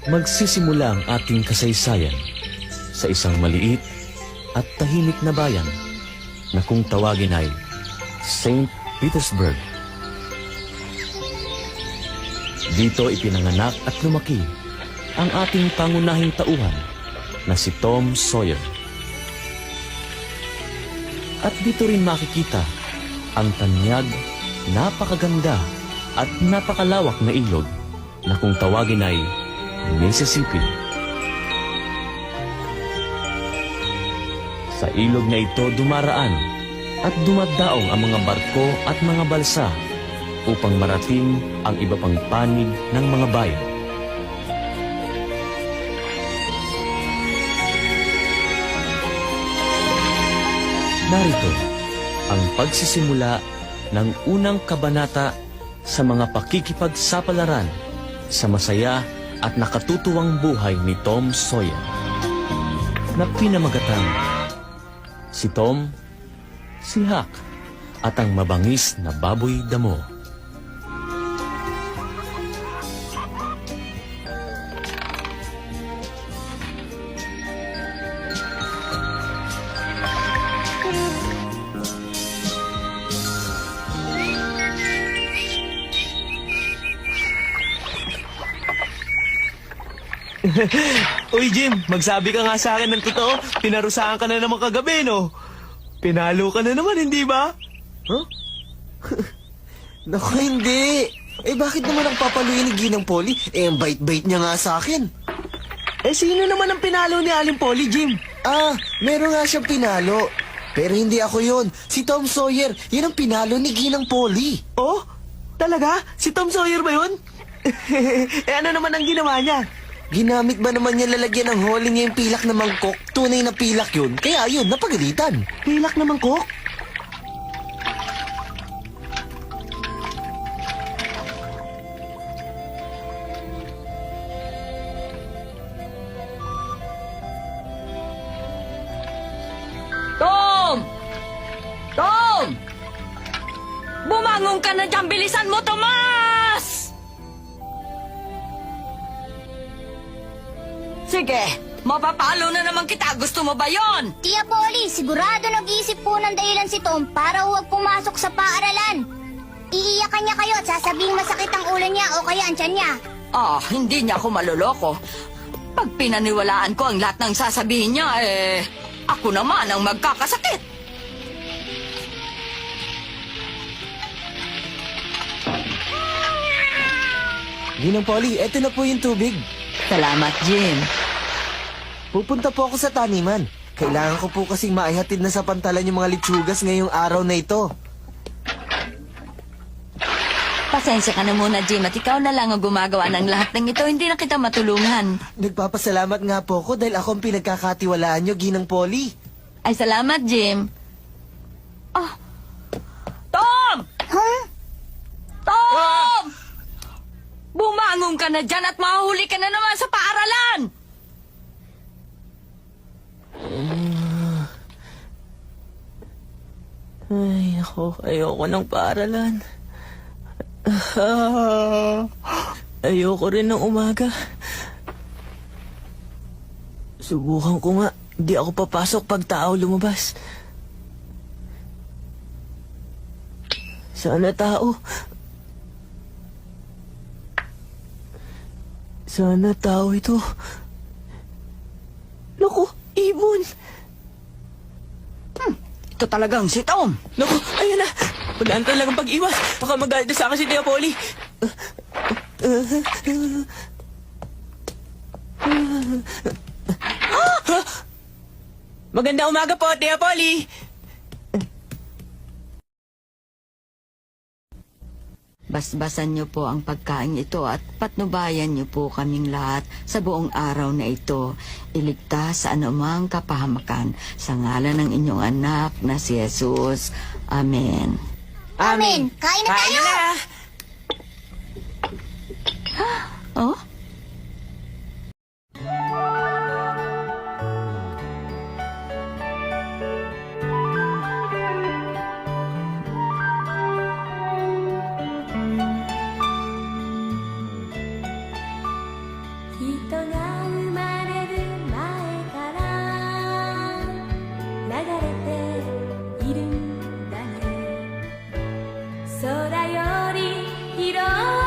Magsisimula ang ating kasaysayan sa isang maliit at tahimik na bayan na kung tawagin ay St. Petersburg. Dito ipinanganak at lumaki ang ating pangunahing tauhan na si Tom Sawyer. At dito rin makikita ang tanyag, napakaganda at napakalawak na ilog na kung tawagin ay Mississippi. Sa ilog na ito dumaraan at dumadaong ang mga barko at mga balsa upang marating ang iba pang panig ng mga bayan. Narito ang pagsisimula ng unang kabanata sa mga pakikipagsapalaran sa masaya at nakatutuwang buhay ni Tom Sawyer na pinamagatang si Tom, si Huck at ang mabangis na baboy damo. Uy, Jim, magsabi ka nga sa akin ng totoo. Pinarusahan ka na naman kagabi, no? Pinalo ka na naman, hindi ba? Huh? Naku, hindi. Bakit naman ang papaluin ni Ginang Polly? Ang bait-bait niya nga sa akin. Sino naman ang pinalo ni Aling Polly, Jim? Meron nga siyang pinalo. Pero hindi ako yun. Si Tom Sawyer. Yun ang pinalo ni Ginang Polly. Oh? Talaga? Si Tom Sawyer ba yun? Ano naman ang ginawa niya? Ginamit ba naman niya lalagyan ng hole niya yung pilak na mangkok? Tunay na pilak yun. Kaya yun, napagalitan. Pilak na mangkok? Tom! Tom! Bumangon ka na dyan! Bilisan mo, Tomas! Sige, mapapalo na naman kita. Gusto mo ba yon? Tia Polly, sigurado nag-iisip po ng dahilan si Tom para huwag pumasok sa paaralan. Iiyakan niya kayo at sasabing masakit ang ulo niya o kaya ang tiyan niya. Hindi niya ako maloloko. Pag pinaniwalaan ko ang lahat ng sasabihin niya, ako naman ang magkakasakit. Ginang Polly, eto na po yung tubig. Salamat, Jim. Pupunta po ako sa taniman. Kailangan ko po kasing maihatid na sa pantalan yung mga litsugas ngayong araw na ito. Pasensya ka na muna, Jim, at ikaw na lang ang gumagawa ng lahat ng ito. Hindi na kita matulungan. Nagpapasalamat nga po ako dahil ako ang pinagkakatiwalaan nyo, Ginang Polly. Ay, salamat, Jim. Tom! Huh? Tom! Bumangon ka na dyan at mahuli ka na naman sa paaralan! Ay, ayoko ng paaralan. Ayoko rin ng umaga. Subukan ko nga. Di ako papasok pag tao lumabas. Sana tao. Sana tao ito. Naku, ibon. Ito talagang si Tom. Naku, ayan na. Walaan talagang pag-iwas. Baka magalit na sa akin si Tia Polly. Magandang umaga po, Tia Polly. Basbasan niyo po ang pagkain ito at patnubayan niyo po kaming lahat sa buong araw na ito. Iligtas sa anumang kapahamakan sa ngalan ng inyong anak na si Jesus. Amen. Amen. Kain na tayo. Oh? Kita 空より広い